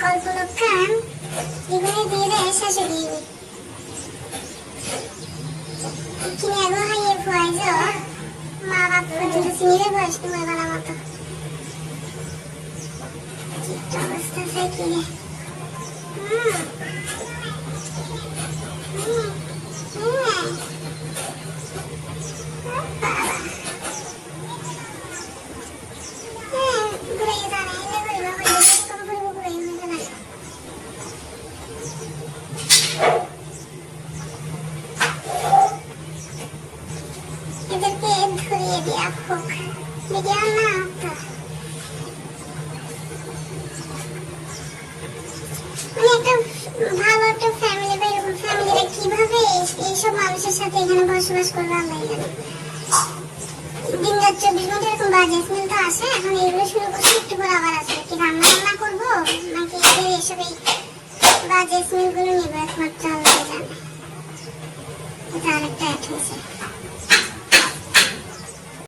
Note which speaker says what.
Speaker 1: কল্পলক্ষণ জীবনে দিয়ে দেয় শাশুড়ি কিনে আগো হাইয়ে ফুয়াইজ মা বাপ পর্যন্ত চিনিলে বয়স তোমার বালা মতো অবস্থা সাইকেলে এদেরকে ধরিয়ে দেওয়া হোক ভিডিও না তো একটা ভালো একটা ফ্যামিলি বা এরকম ফ্যামিলিরা কিভাবে এইসব মানুষের সাথে এখানে বসবাস করবে আল্লাহ জানে দিন রাত 24 ঘন্টা এরকম বাজে স্মেল তো আসে এখন এগুলো শুরু করছি একটু পর আবার আসবে কি রান্না করবো নাকি এদের এসব এই বাজে স্মেল গুলো নিবো একমাত্র আল্লাহ জানে এটা আরেকটা অ্যাড হয়েছে